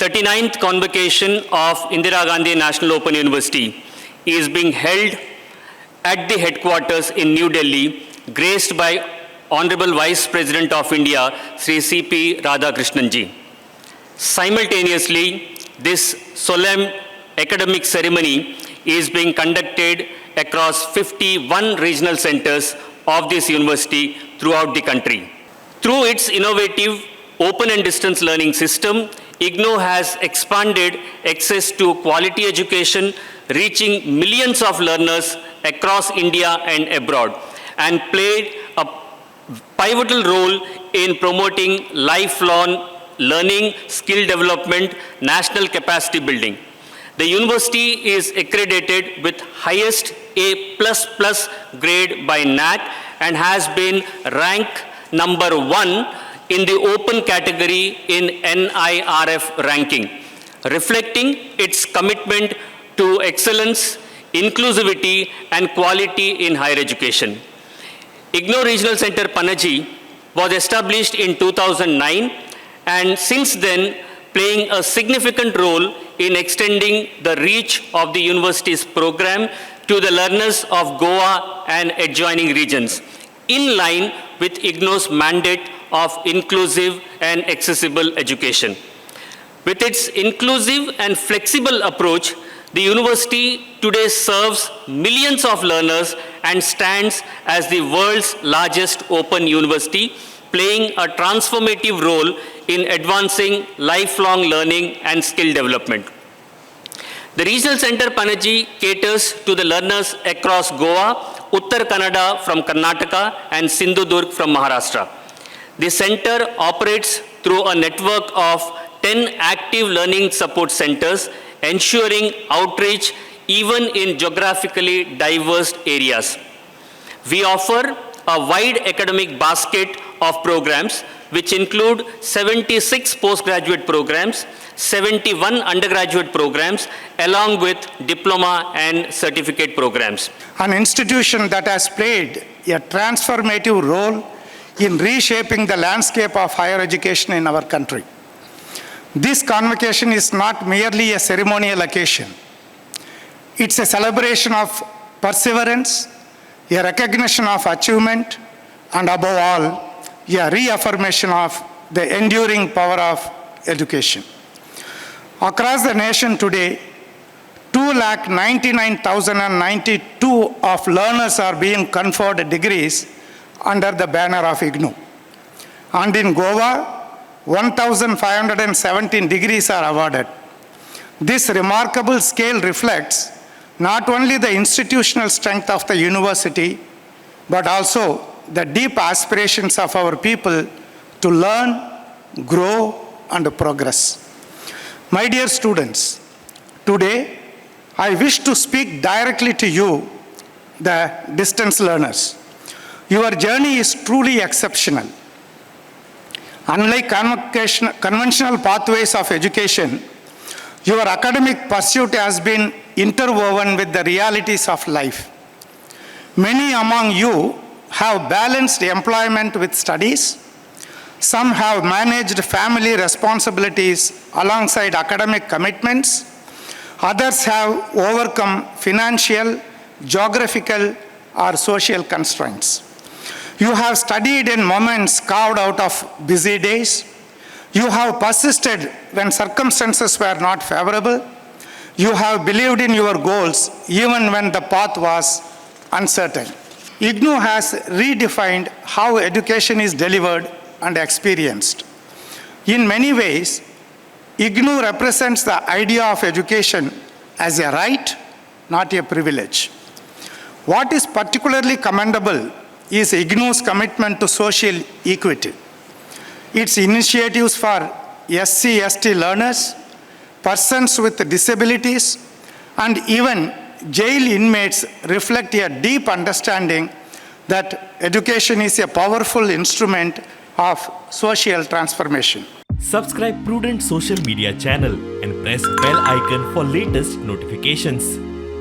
39th Convocation of Indira Gandhi National Open University is being held at the headquarters in New Delhi, graced by Honorable Vice President of India, Sri C.P. Radhakrishnan ji. Simultaneously, this solemn academic ceremony is being conducted across 51 regional centers of this university throughout the country. Through its innovative open and distance learning system, IGNOU has expanded access to quality education, reaching millions of learners across India and abroad, and played a pivotal role in promoting lifelong learning, skill development, national capacity building. The university is accredited with highest A++ grade by NAC and has been ranked number 1 in the open category in NIRF ranking, reflecting its commitment to excellence, inclusivity, and quality in higher education. IGNOU Regional Center Panaji was established in 2009 and since then playing a significant role in extending the reach of the university's program to the learners of Goa and adjoining regions, in line with IGNOU's mandate of inclusive and accessible education. With its inclusive and flexible approach, the university today serves millions of learners and stands as the world's largest open university, playing a transformative role in advancing lifelong learning and skill development. The Regional Center Panaji caters to the learners across Goa, Uttar Kannada from Karnataka, and Sindhudurg from Maharashtra. The center operates through a network of 10 active learning support centers, ensuring outreach even in geographically diverse areas. We offer a wide academic basket of programs which include 76 postgraduate programs, 71 undergraduate programs, along with diploma and certificate programs. An institution that has played a transformative role in reshaping the landscape of higher education in our country. This convocation is not merely a ceremonial occasion. It's a celebration of perseverance, a recognition of achievement, and above all, a reaffirmation of the enduring power of education. Across the nation today, 299,092 of learners are being conferred degrees under the banner of IGNOU. And in Goa, 1,517 degrees are awarded. This remarkable scale reflects not only the institutional strength of the university, but also the deep aspirations of our people to learn, grow, and progress. My dear students, today I wish to speak directly to you, the distance learners. Your journey is truly exceptional. Unlike conventional pathways of education, your academic pursuit has been interwoven with the realities of life. Many among you have balanced employment with studies. Some have managed family responsibilities alongside academic commitments. Others have overcome financial, geographical, or social constraints. You have studied in moments carved out of busy days. You have persisted when circumstances were not favorable. You have believed in your goals even when the path was uncertain. IGNOU has redefined how education is delivered and experienced. In many ways, IGNOU represents the idea of education as a right, not a privilege. What is particularly commendable is IGNOU's commitment to social equity. Its initiatives for SC/ST learners, persons with disabilities, and even jail inmates reflect a deep understanding that education is a powerful instrument of social transformation. Subscribe Prudent social media channel and press bell icon for latest notifications.